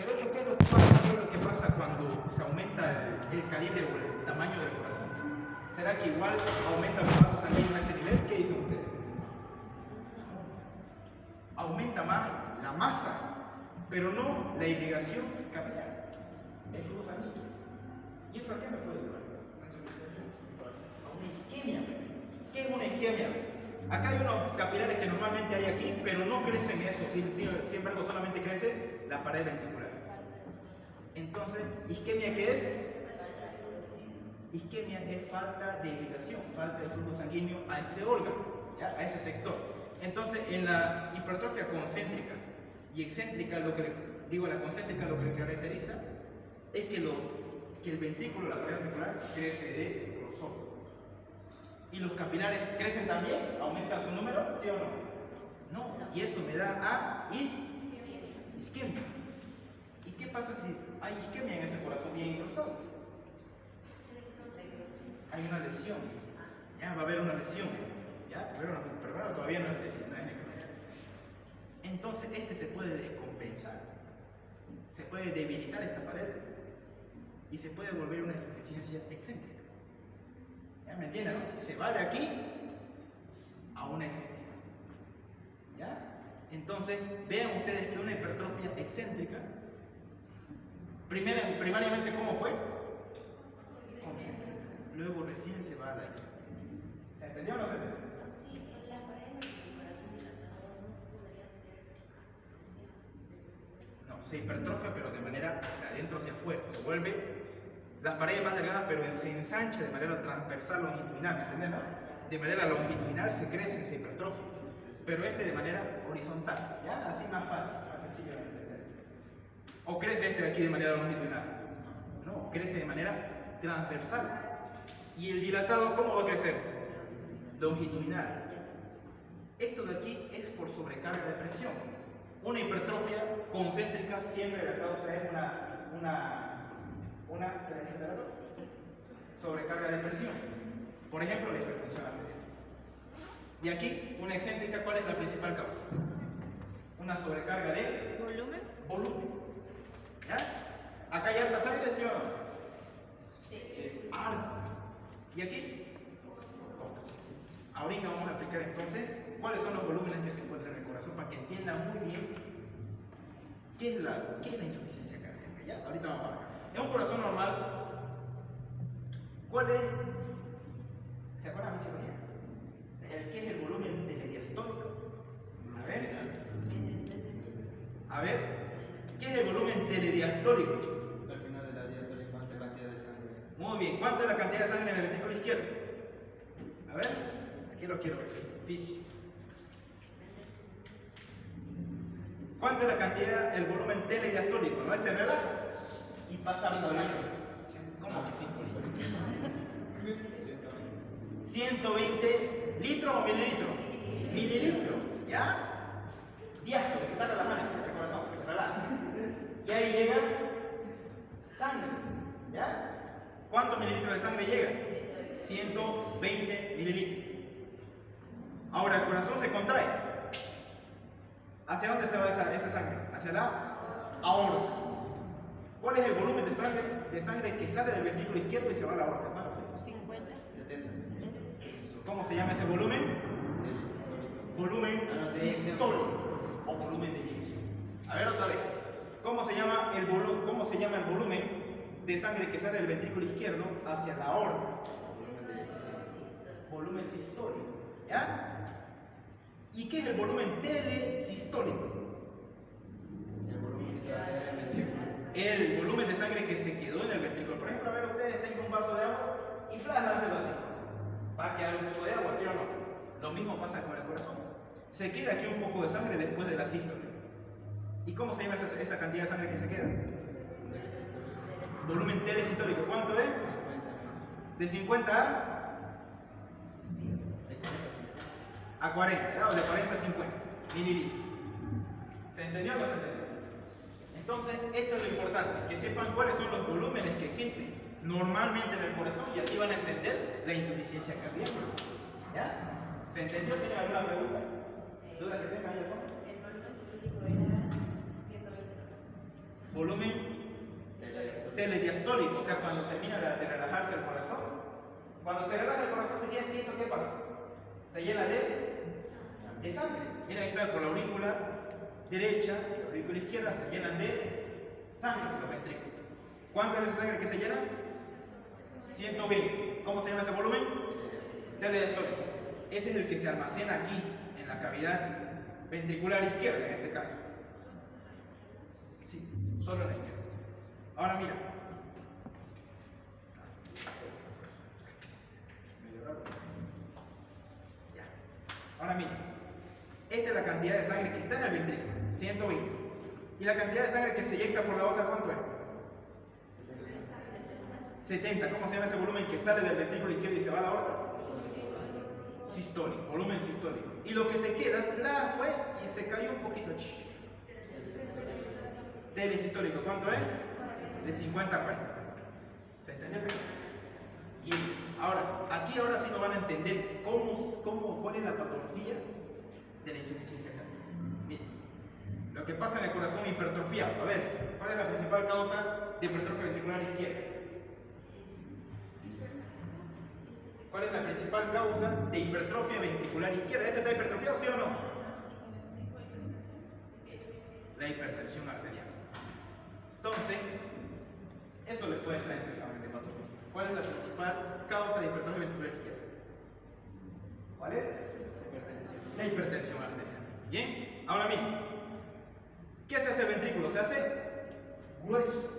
Pero eso, ¿qué es lo que pasa? ¿Qué es lo que pasa cuando se aumenta el calibre o el tamaño del corazón? ¿Será que igual aumenta la masa sanguínea a ese nivel? ¿Qué dicen ustedes? Aumenta más la masa, pero no la irrigación capilar, el flujo sanguíneo. ¿Y eso a qué me puede llevar? A una isquemia. ¿Qué es una isquemia? Acá hay unos capilares que normalmente hay aquí, pero no crecen eso, sin embargo solamente crece la pared ventricular. Entonces, ¿isquemia qué es? Isquemia es falta de irrigación, falta de flujo sanguíneo a ese órgano, ¿ya? A ese sector. Entonces, en la hipertrofia concéntrica y excéntrica, la concéntrica lo que le caracteriza es que el ventrículo, la pared ventricular, crece de grosor. ¿Y los capilares crecen también? ¿Aumentan su número? ¿Sí o no? No, y eso me da a isquemia. ¿Y qué pasa si hay isquemia en ese corazón bien engrosado? Hay una lesión, ya va a haber una lesión, ya, pero todavía no es lesión, no es necrosis. Entonces se puede descompensar, se puede debilitar esta pared y se puede volver una insuficiencia excéntrica. ¿Ya me entienden, no? Se va de aquí a una excéntrica. ¿Ya? Entonces, vean ustedes que una hipertrofia excéntrica, primariamente, ¿cómo fue? Concéntrica. Luego recién se va a la excéntrica. ¿Se entendió o no se entendió? Sí, la pared del corazón dilatado no podría ser. No, se hipertrofia, pero de manera de adentro hacia afuera. Se vuelve las paredes más delgadas, pero se ensancha de manera transversal, longitudinal, ¿me entienden? No? De manera longitudinal se crece, se hipertrofia, pero de manera horizontal, ¿ya? Así más fácil, más sencillo de entender. ¿O crece de aquí de manera longitudinal? No, crece de manera transversal. ¿Y el dilatado cómo va a crecer? Longitudinal. Esto de aquí es por sobrecarga de presión. Una hipertrofia concéntrica siempre la causa es una sobrecarga de presión. Por ejemplo, la hipertensión arterial. Y aquí, una excéntrica, ¿cuál es la principal causa? Una sobrecarga de volumen. ¿Ya? ¿Acá hay harta sangre, sí o no? Sí. Harta. ¿Y aquí? Ahorita vamos a explicar entonces cuáles son los volúmenes que se encuentran en el corazón para que entiendan muy bien qué es la insuficiencia cardíaca. ¿Ya? Ahorita vamos a ver. En un corazón normal, ¿cuál es? ¿Se acuerdan de mi cirugía? ¿Qué es el volumen telediastólico? A ver, ¿qué es el volumen telediastólico? Al final de la diástole, ¿cuánta cantidad de sangre? Muy bien, ¿cuánta es la cantidad de sangre en el ventrículo izquierdo? A ver, aquí lo quiero ver. Físico. ¿Cuánta es la cantidad, el volumen telediastólico? ¿No es se relaja? Y pasa la sangre. ¿Cómo que 120 litros o mililitros? Mililitros, ¿ya? Diástole, se está relajando el corazón, que se relaja. Y ahí llega sangre, ¿ya? ¿Cuántos mililitros de sangre llega? 120 mililitros. Ahora el corazón se contrae. ¿Hacia dónde se va esa sangre? Hacia la aorta. ¿Cuál es el volumen de sangre que sale del ventrículo izquierdo y se va a la aorta? 50. 70. ¿Cómo se llama ese volumen? Volumen sistólico o volumen de inicio. A ver otra vez. ¿Cómo se llama el volumen de sangre que sale del ventrículo izquierdo hacia la aorta? Volumen sistólico. ¿Ya? ¿Y qué es el volumen telesistólico? El volumen de sangre que se quedó en el ventrículo. Por ejemplo, a ver, ustedes tengan un vaso de agua y flájenselo así. Va a quedar un poco de agua, ¿sí o no? Lo mismo pasa con el corazón. Se queda aquí un poco de sangre después de la sístole. ¿Y cómo se llama esa cantidad de sangre que se queda? Volumen telesistólico. ¿Cuánto es? De 50 a 40, ¿no? De 40 a 50 mililitros. ¿Se entendió o no se entendió? Entonces, esto es lo importante, que sepan cuáles son los volúmenes que existen normalmente en el corazón y así van a entender la insuficiencia cardíaca. ¿Ya? ¿Se entendió? ¿Tienen alguna pregunta? ¿Duda que tengan ahí al fondo? El volumen sistólico era 120. volumen telediastólico, o sea, cuando termina de relajarse el corazón. Cuando se relaja el corazón se llena, ¿qué pasa? Se llena de sangre. Mira, ahí está por la aurícula derecha y la aurícula izquierda se llenan de sangre los ventrículos. ¿Cuánto es esa sangre que se llena? 120. ¿Cómo se llama ese volumen? Telediastólico. Ese es el que se almacena aquí, en la cavidad ventricular izquierda, en este caso. Sí, solo en la izquierda. Ahora mira. Ya. Ahora mira. Esta es la cantidad de sangre que está en el ventrículo, 120. ¿Y la cantidad de sangre que se eyecta por la boca cuánto es? 70. ¿Cómo se llama ese volumen que sale del ventrículo izquierdo y se va a la aorta? Sistólico, volumen sistólico. Y lo que se queda, fue y se cayó un poquito. Telesistólico, ¿cuánto es? De 50 a 40. ¿Se entendió? Y ahora sí nos van a entender cuál es la patología de la insuficiencia cardíaca. Bien. Lo que pasa en el corazón hipertrofiado. A ver, ¿cuál es la principal causa de hipertrofia ventricular izquierda? ¿Cuál es la principal causa de hipertrofia ventricular izquierda? ¿Este está hipertrofiado, sí o no? Es la hipertensión arterial. Entonces, eso le puede traer su examen de patología. ¿Cuál es la principal causa de hipertrofia ventricular izquierda? ¿Cuál es? La hipertensión arterial. Bien, ahora miren, ¿qué se hace el ventrículo? Se hace grueso.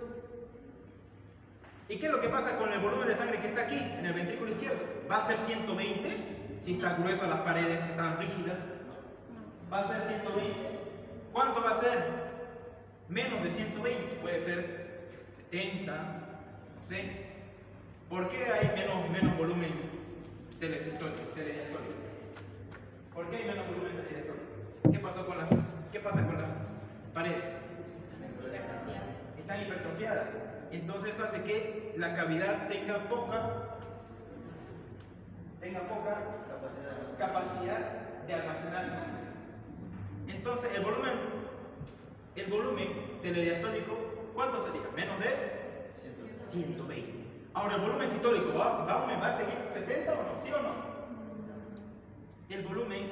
¿Y qué es lo que pasa con el volumen de sangre que está aquí, en el ventrículo izquierdo? ¿Va a ser 120? Si están gruesas las paredes, si están rígidas. ¿Va a ser 120? ¿Cuánto va a ser? Menos de 120. Puede ser 70, no sé. ¿Por qué hay menos volumen telediastólico? ¿Por qué hay menos volumen telediastólico? ¿Qué pasa con las paredes? Están hipertrofiadas. Entonces eso hace que la cavidad tenga poca capacidad de almacenar sangre. Entonces el volumen telediastólico, ¿cuánto sería? Menos de 120. Ahora el volumen sistólico va a seguir 70 o no, ¿sí o no? El volumen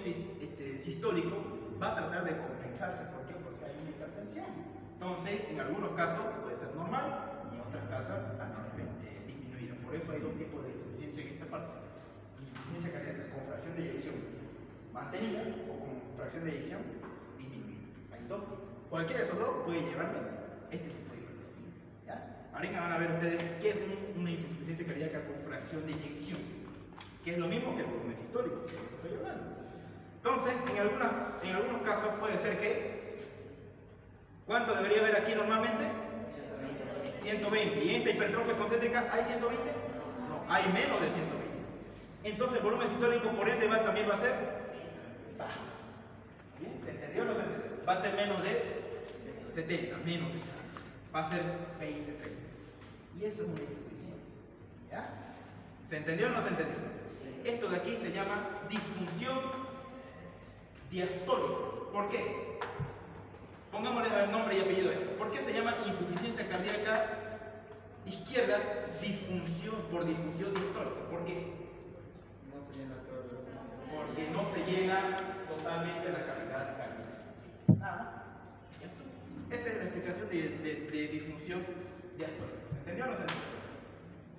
sistólico va a tratar de compensarse. ¿Por qué? Porque hay una hipertensión. Entonces, en algunos casos puede ser normal y en otras casos disminuida. Por eso hay dos tipos de insuficiencia en esta parte. Insuficiencia cardíaca con fracción de eyección mantenida o con fracción de eyección disminuida. Hay dos tipos. Cualquiera de esos dos puede llevarme este tipo de hipertrofia. ¿Ya? Ahorita van a ver ustedes qué es una insuficiencia cardíaca con fracción de eyección, que es lo mismo que el volumen sistólico, que estoy hablando. Entonces, en algunos casos puede ser que, ¿cuánto debería haber aquí normalmente? 120. ¿Y en esta hipertrofia concéntrica hay 120? No, hay menos de 120. Entonces el volumen sistólico por ende también va a ser bajo. ¿Bien? ¿Se entendió o no se entendió? Va a ser menos de 70, menos de 70. Va a ser 20, 30. Y eso es una insuficiencia. ¿Ya? ¿Se entendió o no se entendió? Esto de aquí se llama disfunción diastólica. ¿Por qué? Pongámosle el nombre y apellido de esto. ¿Por qué se llama insuficiencia cardíaca izquierda por disfunción diastólica? ¿Por qué? Porque no se llena totalmente la cavidad cardíaca. Nada. Esa es la explicación de disfunción diastólica. ¿Se entendió o no se entendió?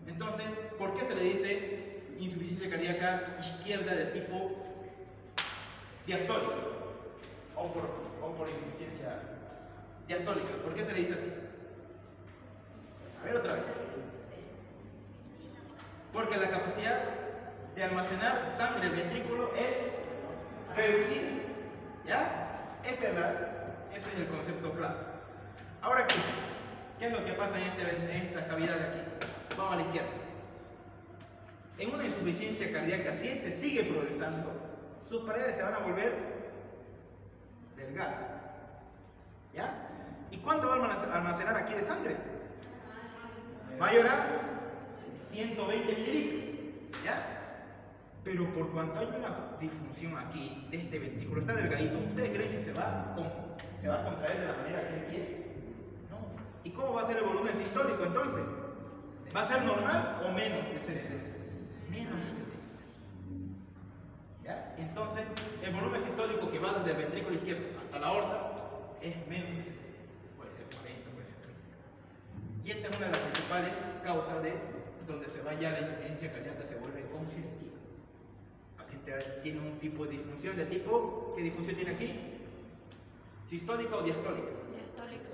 Entonces, ¿por qué se le dice insuficiencia cardíaca izquierda de tipo diastólica? O por insuficiencia diastólica. ¿Por qué se le dice así? A ver otra vez. Porque la capacidad de almacenar sangre en el ventrículo es reducida. ¿Ya? Ese es el concepto clave. Ahora aquí, ¿qué es lo que pasa en esta cavidad de aquí? Vamos a la izquierda. En una insuficiencia cardíaca, si este sigue progresando, sus paredes se van a volver delgadas. ¿Ya? ¿Y cuánto va a almacenar aquí de sangre? Va a llorar 120 mililitros. ¿Ya? Pero por cuanto hay una disfunción aquí de este ventrículo, está delgadito, ¿ustedes creen que se va a contraer de la manera que él quiere? No. sistólico entonces? ¿Va a ser normal o menos de 70? Menos de 70. ¿Ya? Entonces, el volumen sistólico que va desde el ventrículo izquierdo hasta la aorta es menos de 70. Puede ser 40, puede ser 30. Y esta es una de las principales causas de donde se va ya la insuficiencia cardíaca, se vuelve congestiva. El paciente tiene un tipo de disfunción de tipo, ¿qué disfunción tiene aquí? ¿Sistólica o diastólica? Diastólico.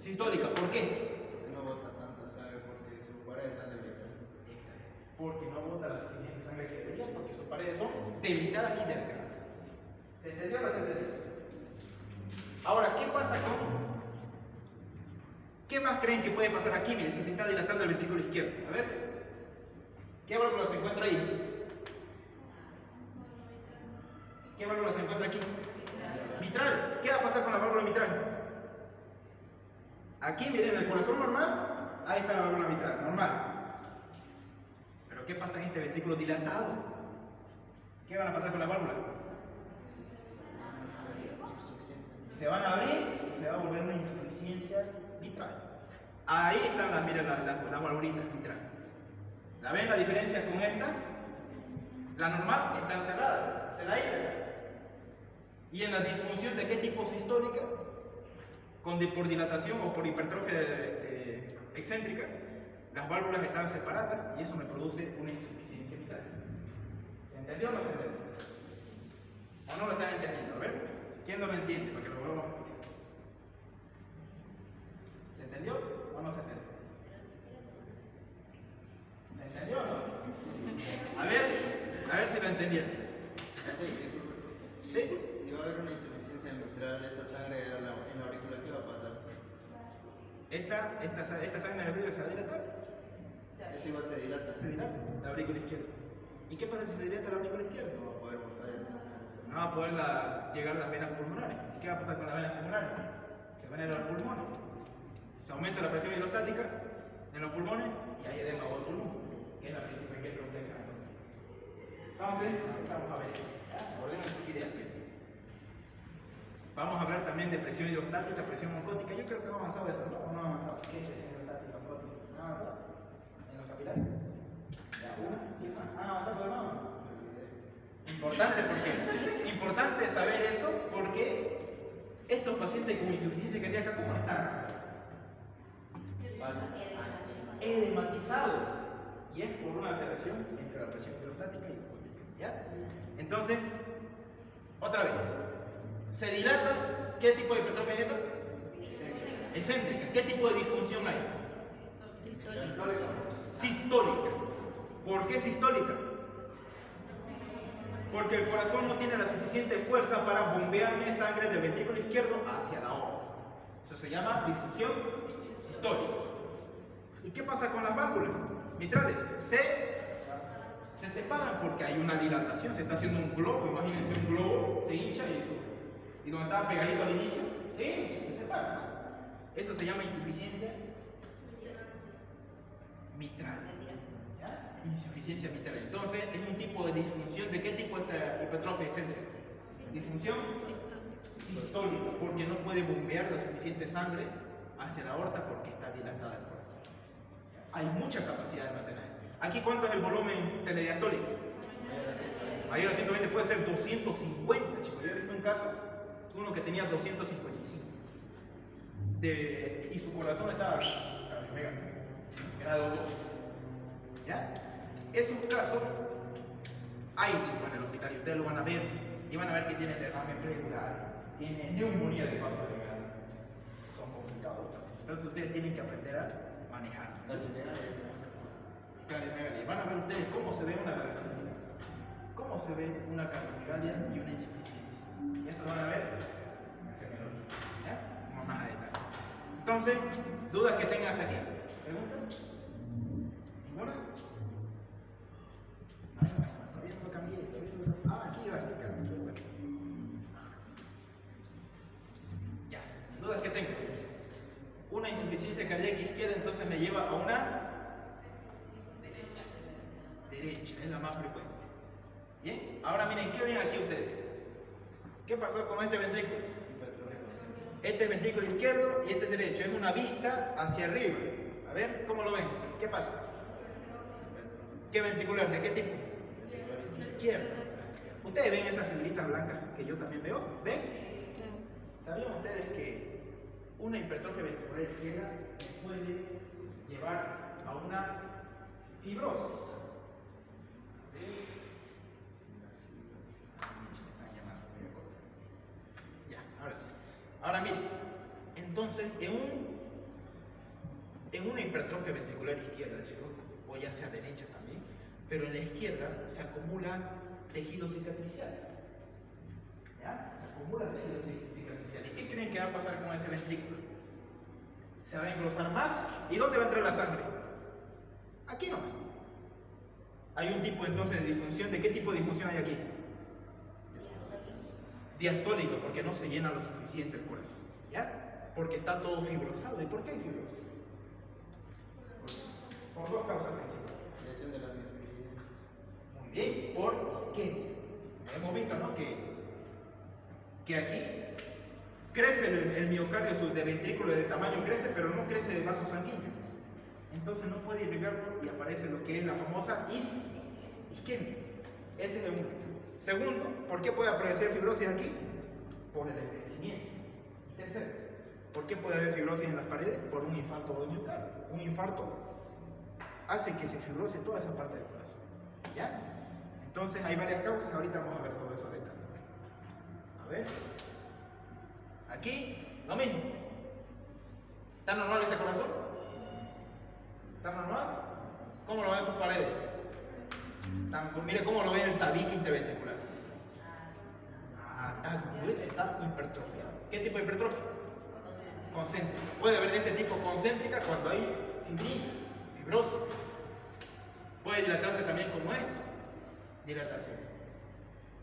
Sistólica, ¿por qué? Porque no bota tanta sangre porque su pared está debilitada. Porque no bota la suficiente sangre que debería, porque sus paredes son debilitadas y delgadas. ¿Se entendió o no se entendió? Ahora, ¿qué pasa con? ¿Qué más creen que puede pasar aquí? Miren, si se está dilatando el ventrículo izquierdo. A ver, ¿qué válvula se encuentra ahí? ¿Qué válvula se encuentra aquí? Mitral. ¿Qué va a pasar con la válvula mitral? Aquí, miren, el corazón normal, ahí está la válvula mitral, normal. Pero ¿qué pasa en este ventrículo dilatado? ¿Qué van a pasar con la válvula? Se van a abrir y se va a volver una insuficiencia mitral. Ahí están miren, las valvulitas mitral. ¿La ven la diferencia con esta? La normal está cerrada, se la aísla. Y en la disfunción de qué tipo sistólica, por dilatación o por hipertrofia excéntrica, las válvulas están separadas y eso me produce una insuficiencia mitral. ¿Entendió o no se entendió? ¿O no lo están entendiendo? A ver, ¿quién no lo entiende? Para que lo volvamos a explicar. ¿Se entendió o no se entendió? ¿Se entendió o no? A ver si lo entendieron. ¿Sí? Si va a haber una insuficiencia mitral, esa sangre en la aurícula, ¿qué va a pasar? Esta sangre en la aurícula se va a dilatar. Eso igual se dilata. Se dilata la aurícula izquierda. ¿Y qué pasa si se dilata la aurícula izquierda? No va a poder botar esa sangre. No va a poder llegar a las venas pulmonares. ¿Y qué va a pasar con las venas pulmonares? Se van a ir a los pulmones. Se aumenta la presión hidrostática en los pulmones y hay edema o pulmón, que es la principal que pregunta el examen. Entonces, vamos a ver. Ordenen sus ideas. Vamos a hablar también de presión hidrostática, presión oncótica. Yo creo que hemos avanzado eso, ¿no? ¿O no hemos avanzado? ¿Qué es presión hidrostática oncótica? ¿No ha avanzado? ¿En los capilares? Ya, una, y más. ¿Han avanzado de nuevo? Importante, ¿por qué? Importante saber eso porque estos pacientes con insuficiencia cardíaca, ¿cómo están? Edematizado. Y es por una alteración entre la presión hidrostática y oncótica. ¿Ya? Entonces, otra vez. Se dilata, ¿qué tipo de hipertrofia es esta? Excéntrica. ¿Qué tipo de disfunción hay? Sistólica. ¿Por qué sistólica? Porque el corazón no tiene la suficiente fuerza para bombearme sangre del ventrículo izquierdo hacia la aorta. Eso se llama disfunción sistólica. ¿Y qué pasa con las válvulas mitrales? Se separan porque hay una dilatación, se está haciendo un globo, imagínense un globo, se hincha y sube. Y donde estaba pegadito al inicio, se separa. Eso se llama insuficiencia mitral. ¿Ya? Insuficiencia mitral. Entonces, es un tipo de disfunción. ¿De qué tipo es esta hipertrofia excéntrica? Disfunción sistólica, porque no puede bombear la suficiente sangre hacia la aorta porque está dilatada el corazón. Hay mucha capacidad de almacenaje. Aquí, ¿cuánto es el volumen telediastólico? Mayor a 120, puede ser 250, chicos. Yo he visto un caso, uno que tenía 255. Y su corazón estaba grado 2. ¿Ya? Esos casos hay, chicos, en el hospital y ustedes lo van a ver. Y van a ver que tiene derrame pleurial, tiene neumonía de vaso delgado. Son complicados. Entonces ustedes tienen que aprender a manejar. Cardiomegalia. Van a ver ustedes cómo se ve una cardiomegalia. Cómo se ve una cardiomegalia y una insuficiencia. Y eso lo van a ver en la semiología. ¿Ya? Como más a detalle. Entonces, ¿dudas que tengan hasta aquí? ¿Preguntas? ¿Ninguna? Todavía no lo cambié. Aquí iba a ser cambio. Bueno. Ya. ¿Dudas que tengan? Una insuficiencia cardíaca izquierda entonces me lleva a una derecha, es la más frecuente. Bien, ahora miren, ¿qué ven aquí ustedes? ¿Qué pasó con este ventrículo? Este es ventrículo izquierdo y este es derecho. Es una vista hacia arriba. A ver, ¿cómo lo ven? ¿Qué pasa? ¿Qué ventricular? ¿De qué tipo? Izquierdo. ¿Ustedes ven esas fibritas blancas que yo también veo? ¿Ven? ¿Sabían ustedes que una hipertrofia ventricular izquierda puede llevar a una fibrosis? Ya, ahora sí. Ahora miren, entonces en una hipertrofia ventricular izquierda, chicos, o ya sea derecha también, pero en la izquierda se acumula tejido cicatricial. ¿Ya? Se acumula tejido cicatricial. ¿Y qué creen que va a pasar con ese ventrículo? Se va a engrosar más. ¿Y dónde va a entrar la sangre? Aquí no. Hay un tipo entonces de disfunción. ¿De qué tipo de disfunción hay aquí? Diastólico, porque no se llena lo suficiente el corazón. ¿Ya? Porque está todo fibrosado. ¿Y por qué hay fibrosis? Por dos causas principales. Lesión de la miofibrina. Muy bien, por isquemia. Hemos visto, ¿no? Que aquí crece el miocardio de ventrículo de tamaño, crece, pero no crece de vaso sanguíneo. Entonces no puede irrigarlo y aparece lo que es la famosa isquemia. Ese es el uno. Segundo, ¿por qué puede aparecer fibrosis aquí? Por el envejecimiento. Tercero, ¿por qué puede haber fibrosis en las paredes? Por un infarto de miocardio. Un infarto hace que se fibrose toda esa parte del corazón. ¿Ya? Entonces hay varias causas, ahorita vamos a ver todo eso ahorita. A ver. Aquí, lo mismo. ¿Está normal este corazón? ¿Está normal? ¿Cómo lo ven sus paredes? Mire cómo lo ve el tabique interventricular. Está hipertrofiado. ¿Qué tipo de hipertrofia? Concéntrica. Puede haber de este tipo concéntrica cuando hay fibrina, fibrosis. Puede dilatarse también como esto. Dilatación.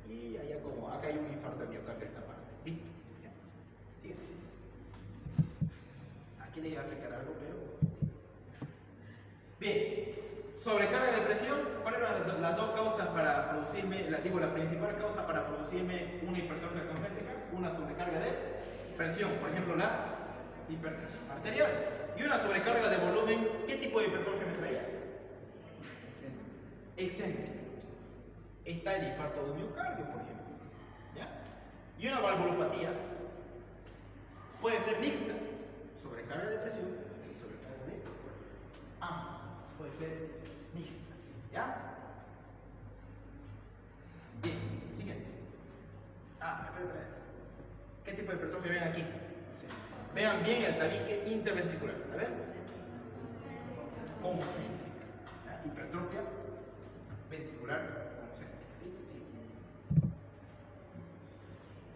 Y allá como, acá hay un infarto de miocardio en esta parte. ¿Viste? ¿Sí? Aquí le iba a explicar algo, pero... Bien. Sobrecarga de presión. ¿Cuáles eran las dos causas para producirme, la principal causa para producirme una hipertrofia concéntrica? Una sobrecarga de presión, por ejemplo la hipertensión arterial. Y una sobrecarga de volumen. ¿Qué tipo de hipertrofia me traía? Excéntrica. Está el infarto de miocardio, por ejemplo. ¿Ya? Y una valvulopatía puede ser mixta. Sobrecarga de presión y sobrecarga de puede ser mixta. ¿Ya? Bien, siguiente. Espera. ¿Qué tipo de hipertrofia ven aquí? Vean bien el tabique interventricular. A ver. Concéntrica. ¿Ya? Hipertrofia ventricular concéntrica. ¿Sí?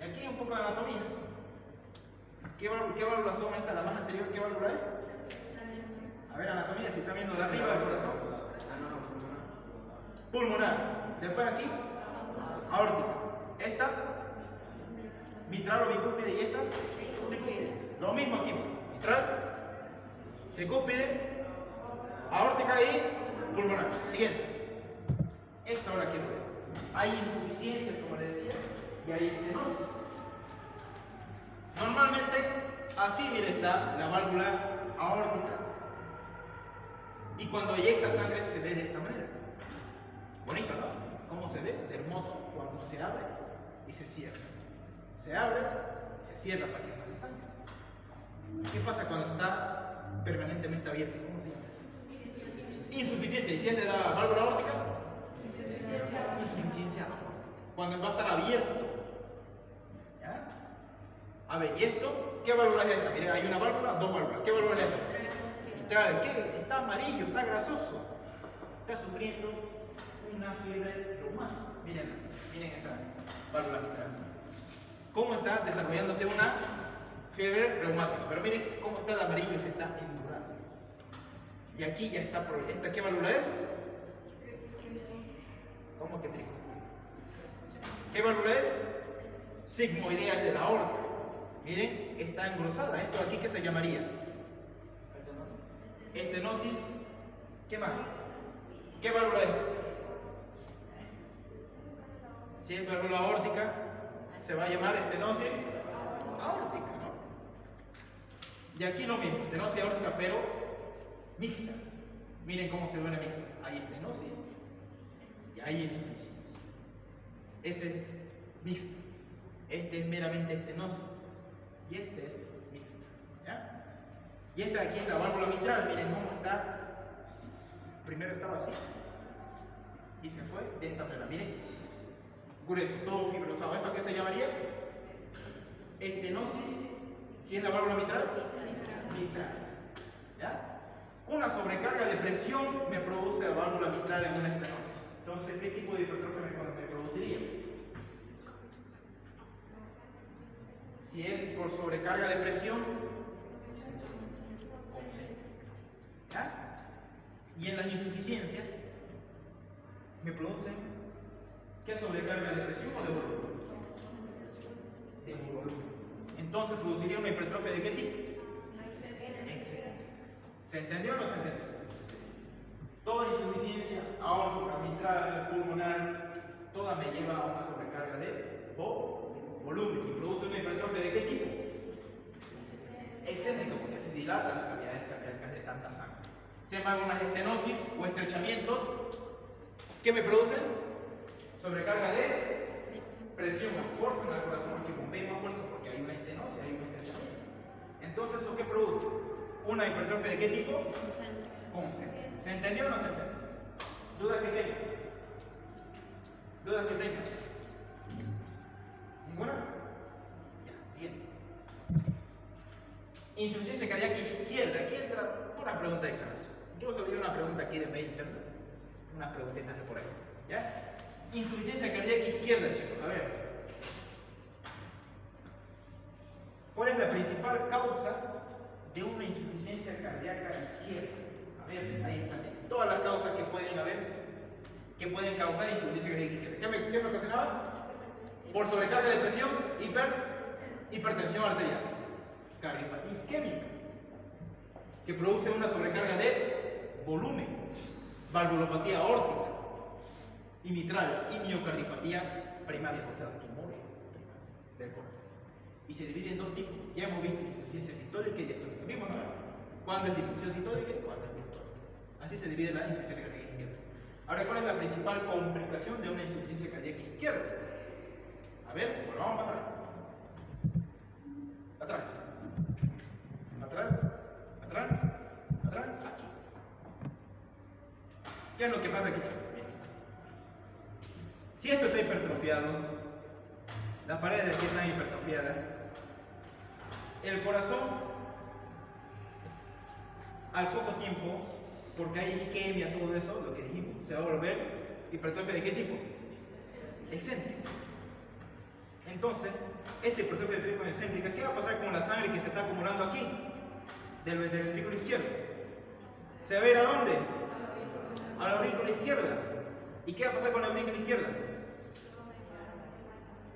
Y aquí un poco de anatomía. ¿Qué válvulas son estas? La más anterior, ¿qué válvula es? A ver, anatomía, si está viendo de arriba del corazón. Pulmonar. Después aquí, aórtica. Esta, mitral o bicúspide, y esta, tricúspide. Lo mismo aquí, mitral, tricúspide, aórtica y pulmonar. Siguiente. Esto ahora quiero ver. Hay insuficiencia, como le decía, y hay estenosis. Normalmente, así mire está la válvula aórtica. Y cuando eyecta sangre se ve de esta manera. Bonito, ¿no? ¿Cómo se ve? Hermoso. Cuando se abre y se cierra. Se abre y se cierra para que pase sangre. ¿Qué pasa cuando está permanentemente abierto? ¿Cómo se llama eso? Insuficiencia. ¿Y si es de la válvula aórtica? Insuficiencia aórtica. Cuando va a estar abierto. ¿Ya? A ver, ¿y esto? ¿Qué válvula es esta? Mire, hay una válvula, dos válvulas. ¿Qué válvula es esta? ¿Qué? Está amarillo, está grasoso. Está sufriendo una fiebre reumática. Miren esa válvula mitral. ¿Cómo está desarrollándose una fiebre reumática? Pero miren cómo está de amarillo, se está endurando. Y aquí ya está, ¿qué válvula es? ¿Cómo que trico? ¿Qué válvula es? Sigmoidea de la aorta. Miren, está engrosada. ¿Esto aquí qué se llamaría? Estenosis. ¿Qué más? ¿Qué válvula es? Si es válvula aórtica, se va a llamar estenosis aórtica, ¿no? Y aquí lo mismo, estenosis aórtica, pero mixta. Miren cómo se ve una mixta. Hay estenosis y hay insuficiencia. Ese es mixta. Este es meramente estenosis. Y este es mixta. ¿Ya? Y esta de aquí es la válvula mitral. Miren cómo está. Primero estaba así. Y se fue de esta manera. Miren. Grueso, todo fibrosado. ¿Esto qué se llamaría? Estenosis. ¿Si es la válvula mitral? Mitral. ¿Ya? Una sobrecarga de presión me produce la válvula mitral en una estenosis. Entonces, ¿qué tipo de hipertrofia me produciría? Si es por sobrecarga de presión, concéntrica. ¿Ya? Y en las insuficiencias, me producen ¿qué sobrecarga de presión o de volumen? De volumen. Entonces, produciría una hipertrofia de qué tipo? Excéntrica. ¿Se entendió o no se entendió? Toda insuficiencia aórtica, mitral, pulmonar, toda me lleva a una sobrecarga de volumen y produce una hipertrofia de qué tipo? Excéntrica, porque se dilatan las cavidades cardíacas de tanta sangre. Sin embargo, unas estenosis o estrechamientos, ¿qué me producen? Sobrecarga de presión, fuerza en el corazón, que bombea más fuerza porque hay una estenosis, hay un estrechamiento. Entonces, ¿eso qué produce? ¿Una hipertrofia de qué tipo? Concéntrica. ¿Se entendió o no se entendió? ¿Dudas que tengan? ¿Dudas que tengan? ¿Ninguna? Ya, siguiente. Insuficiencia cardíaca izquierda. Aquí entra una pregunta de examen. Yo os di una pregunta aquí de mail, unas preguntitas de por ahí. ¿Ya? Insuficiencia cardíaca izquierda, chicos. A ver. ¿Cuál es la principal causa de una insuficiencia cardíaca izquierda? A ver, ahí está. Todas las causas que pueden haber, que pueden causar insuficiencia cardíaca izquierda. ¿Qué me ocasionaba? Por sobrecarga de presión, hipertensión arterial. Cardiopatía isquémica, que produce una sobrecarga de volumen. Valvulopatía aórtica y mitral, y miocardiopatías primarias, o sea, tumores del corazón. Y se divide en dos tipos. Ya hemos visto insuficiencia sistólica y diastólica. ¿Vimos, no? ¿Cuándo es difusión sistólica y cuándo es diastólica? Así se divide la insuficiencia cardíaca izquierda. Ahora, ¿cuál es la principal complicación de una insuficiencia cardíaca izquierda? A ver, pues vamos para atrás. Atrás. Atrás. Atrás. Atrás. Aquí. ¿Qué es lo que pasa aquí? Si esto está hipertrofiado, las paredes de aquí están hipertrofiadas, el corazón, al poco tiempo, porque hay isquemia, todo eso, lo que dijimos, se va a volver hipertrofia de qué tipo? Excéntrica. Entonces, esta hipertrofia de tipo excéntrica, ¿qué va a pasar con la sangre que se está acumulando aquí? Del ventrículo izquierdo. ¿Se va a ir a dónde? A la aurícula izquierda. ¿Y qué va a pasar con la aurícula izquierda?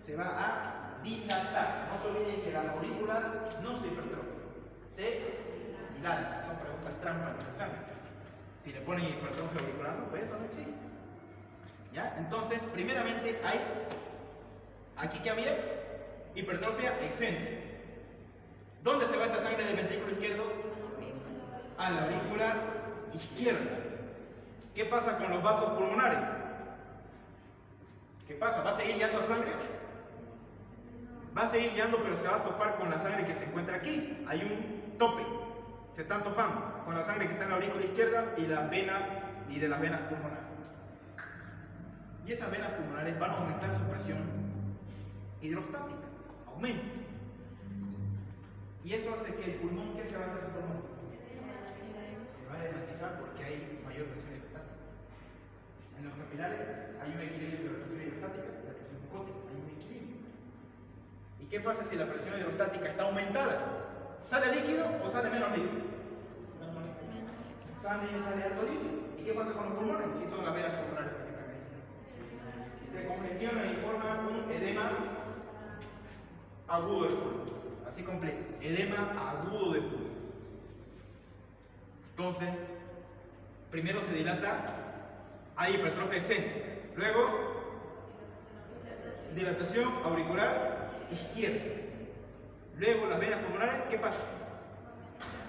Se va a dilatar. No se olviden que la aurícula no se hipertrofia, se dilata. Son preguntas trampas del examen. Si le ponen hipertrofia auricular, no, pues eso no existe. ¿Ya? Entonces, primeramente hay, aquí que había, hipertrofia excéntrica. ¿Dónde se va esta sangre del ventrículo izquierdo? A la aurícula izquierda. ¿Qué pasa con los vasos pulmonares? ¿Qué pasa? ¿Va a seguir llegando sangre? Va a seguir llegando, pero se va a topar con la sangre que se encuentra aquí. Hay un tope. Se están topando con la sangre que está en la aurícula izquierda y las venas y de las venas pulmonares. Y esas venas pulmonares van a aumentar su presión hidrostática. Aumenta. Y eso hace que el pulmón, ¿qué se va a hacer su pulmón? Se va a edematizar porque hay mayor presión hidrostática. En los capilares hay un equilibrio entre la presión hidrostática y la presión mucótica. Hay un equilibrio. ¿Y qué pasa si la presión hidrostática está aumentada? ¿Sale líquido o sale menos líquido? Sale alto líquido. ¿Y qué pasa con los pulmones? Si son las venas pulmonares que están ahí. Se congestionan y forman un edema agudo del pulmón. Así completo. Edema agudo del pulmón. Entonces, primero se dilata, hay hipertrofia excéntrica. Luego, dilatación auricular izquierda. Luego, las venas pulmonares, ¿qué pasa?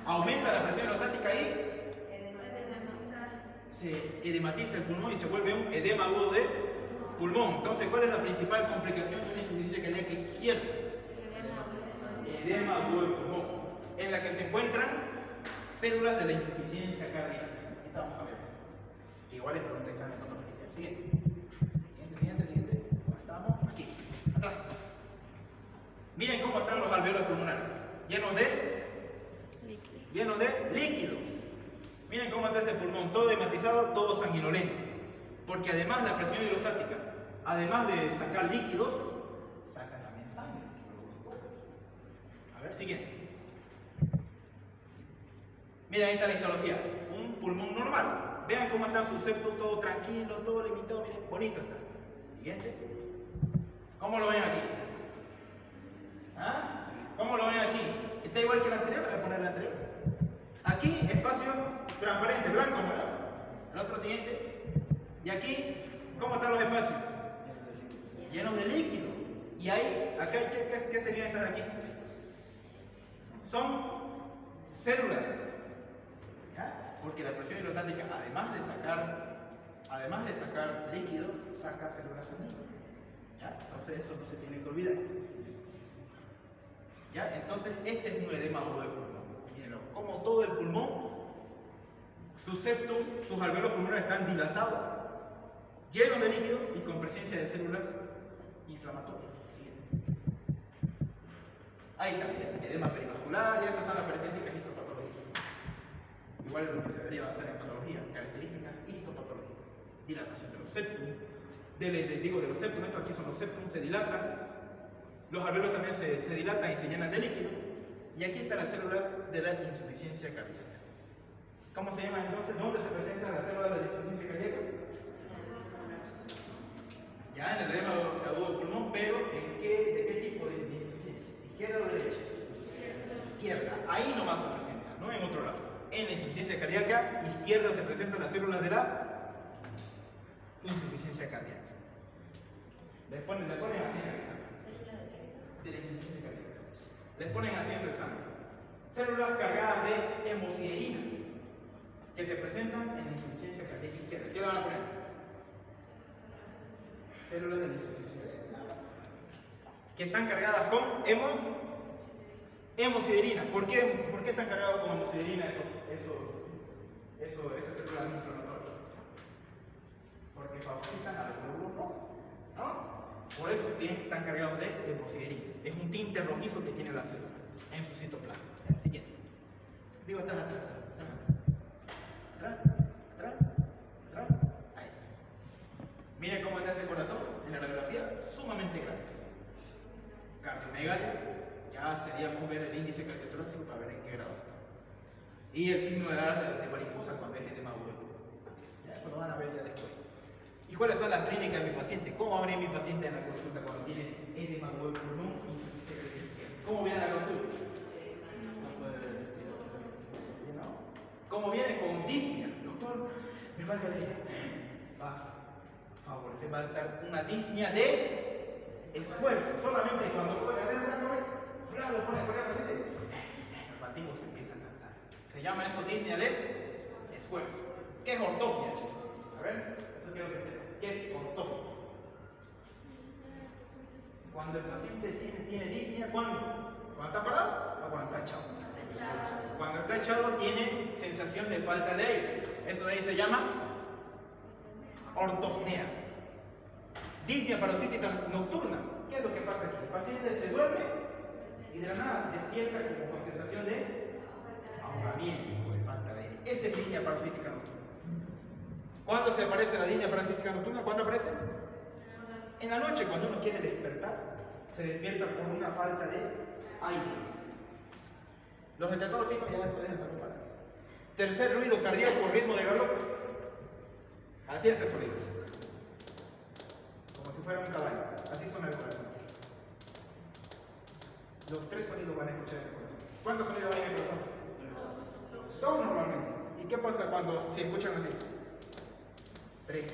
aumenta la presión hidrostática y se edematiza el pulmón y se vuelve un edema agudo de pulmón. Entonces, ¿cuál es la principal complicación de una insuficiencia cardíaca izquierda? Edema agudo del pulmón, en la que se encuentran células de la insuficiencia cardíaca. Necesitamos a ver eso. Igual es pregunta de examen patológico. Siguiente. ¿Dónde estamos? Aquí, atrás. Miren cómo están los alveolos pulmonares, llenos de líquido. Miren cómo está ese pulmón, todo edematizado, todo sanguinolento. Porque además la presión hidrostática, además de sacar líquidos, saca también sangre. A ver, siguiente. Miren, ahí está la histología. Un pulmón normal. Vean cómo está su septo, todo tranquilo, todo limitado. Miren, bonito está. Siguiente. ¿Cómo lo ven aquí? ¿Ah? ¿Cómo lo ven aquí? ¿Está igual que el anterior? Voy a poner el anterior. Aquí, espacio transparente, blanco, ¿verdad? El otro siguiente. Y aquí, ¿cómo están los espacios? Llenos de líquido. Y ahí, acá, ¿qué sería estar aquí? Son células. ¿Ya? Porque la presión hidrostática, además de sacar líquido, saca células sanguíneas. ¿Ya? Entonces eso no se tiene que olvidar. ¿Ya? Entonces este es un edema agudo del pulmón. Mírenlo, como todo el pulmón, su septum, sus alveolos pulmonares están dilatados, llenos de líquido y con presencia de células inflamatorias. Ahí está, miren, edema perivascular, y esas son las características histopatológicas. Igual es lo que se debería basar en patología, características histopatológicas. Dilatación de los septum, de los septum, estos aquí son los septum, se dilatan, los alveolos también se dilatan y se llenan de líquido, y aquí están las células de la insuficiencia cardíaca. ¿Cómo se llama entonces? ¿Dónde se presentan las células de la insuficiencia cardíaca? Ya en el edema agudo del pulmón, pero ¿de qué tipo de insuficiencia? ¿Izquierda o derecha? Izquierda. Ahí nomás se presenta, no en otro lado. En la insuficiencia cardíaca izquierda se presentan las células de la insuficiencia cardíaca. Les ponen así en el examen. De la insuficiencia cardíaca. Les ponen así en su examen. Células cargadas de hemosiderina que se presentan en la insuficiencia cardíaca izquierda. ¿Qué le van a poner? Células de la insuficiencia cardíaca. Que están cargadas con hemosiderina. ¿Por qué están cargados con hemosiderina esas células inflamatorias? Porque fagocitan al glóbulo rojo, ¿no? Por eso están cargados de hemosiderina. Es un tinte rojizo que tiene la célula en su citoplasma. Siguiente. Digo, atrás. Ahí. Miren cómo está ese corazón en la radiografía, sumamente grande. Cardiomegalia, ya seríamos ver el índice cardiotorácico para ver en qué grado está. Y el signo de mariposa cuando es edema agudo. Ya eso lo van a ver ya después. ¿Y cuáles son las clínicas de mi paciente? ¿Cómo abre mi paciente en la consulta cuando tiene edema agudo del pulmón y insuficiencia cardíaca? ¿Cómo viene a la consulta? ¿Cómo viene? Con disnea. Doctor, me falta leer. Por favor, se va a dar una disnea de esfuerzo. Solamente cuando puede haber una correa, lo pone a correr al paciente. El pativo se empieza a cansar. Se llama eso disnea de esfuerzo. ¿Qué es ortopnia? A ver, eso quiero que sepa. ¿Qué es ortopnia? Cuando el paciente tiene disnea, ¿cuándo? ¿Cuando está parado o cuando está echado? Cuando está echado tiene sensación de falta de aire. Eso de ahí se llama ortopnea. Disnea paroxística nocturna. ¿Qué es lo que pasa aquí? El paciente se duerme y de la nada se despierta como con sensación de ahogamiento, de falta de aire. Esa es disnea paroxística nocturna. ¿Cuándo se aparece la disnea paroxística nocturna? ¿Cuándo aparece? En la noche, cuando uno quiere despertar, se despierta por una falta de aire. Los detectores finos ya eso dejan salud para. Tercer ruido cardíaco, ritmo de galope. Así es el sonido. Como si fuera un caballo. Así suena el corazón. Los tres sonidos van a escuchar en el corazón. ¿Cuántos sonidos hay en el corazón? Todos normalmente. ¿Y qué pasa cuando si escuchan así? Tres.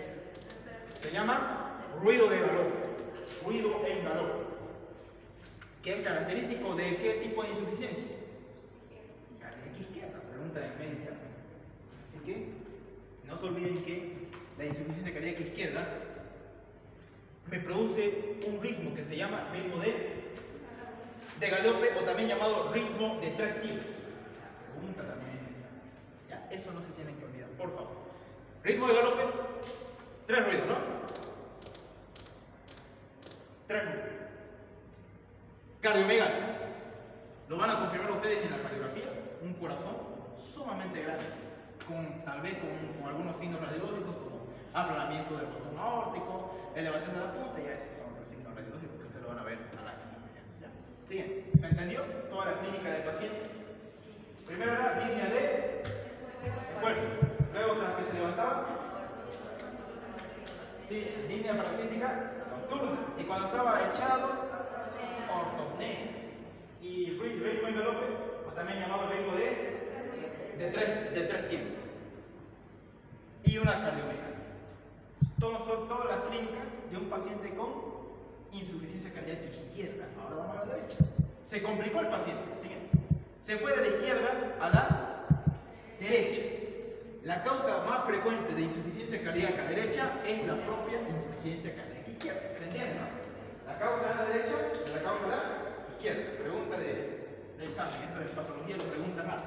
Se llama ruido de galope. Ruido en galope. ¿Qué es característico de qué tipo de insuficiencia? Cardíaca izquierda. que no se olviden que la insuficiencia cardíaca izquierda me produce un ritmo que se llama ritmo de galope o también llamado ritmo de 3 tiempos. La pregunta también es, ya, eso no se tienen que olvidar, por favor. Ritmo de galope, 3 ruidos, ¿no? 3 ruidos. Cardiomegalia, lo van a confirmar ustedes en la radiografía, un corazón sumamente grande, tal vez con algunos signos radiológicos como aplanamiento del botón aórtico, elevación de la punta, ya esos son los signos radiológicos que ustedes lo van a ver a la clínica. ¿Ya? Siguiente, ¿se entendió? Toda la clínica del paciente. Primero era disnea de esfuerzo, luego tras que se levantaba, sí, disnea parasítica nocturna, y cuando estaba echado, ortopnea. Y ritmo en galope, o también llamado ritmo de 3 tiempos. Y una cardiomegalia. Son todas las clínicas de un paciente con insuficiencia cardíaca izquierda. Ahora vamos a la derecha. Se complicó el paciente. Siguiente. Se fue de la izquierda a la derecha. La causa más frecuente de insuficiencia cardíaca derecha es la propia insuficiencia cardíaca izquierda. ¿Se entiende, no? La causa de la derecha y la causa de la izquierda. Pregunta de examen, eso de patología lo preguntan más.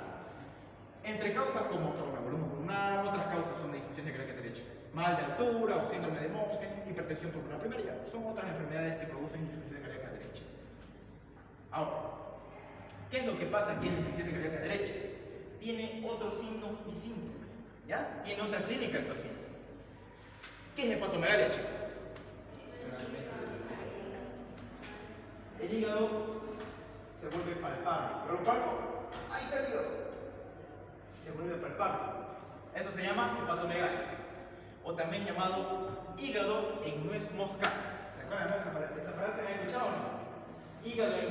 Entre causas como tromboembolismo pulmonar, otras causas son de insuficiencia cardíaca derecha. Mal de altura o síndrome de Mohsen, hipertensión pulmonar primaria, son otras enfermedades que producen insuficiencia cardíaca derecha. Ahora, ¿qué es lo que pasa aquí en la insuficiencia cardíaca derecha? Tiene otros signos y síntomas, ¿ya? Tiene otra clínica el paciente. ¿Qué es hepatomegalia, chicos? El hígado se vuelve palpable. ¿Pero lo palpo? Ahí está el hígado. Se vuelve palpable. Eso se llama hepatomegalia. O también llamado hígado en nuez moscada. ¿Se acuerdan de esa frase? ¿La han escuchado o no? Hígado en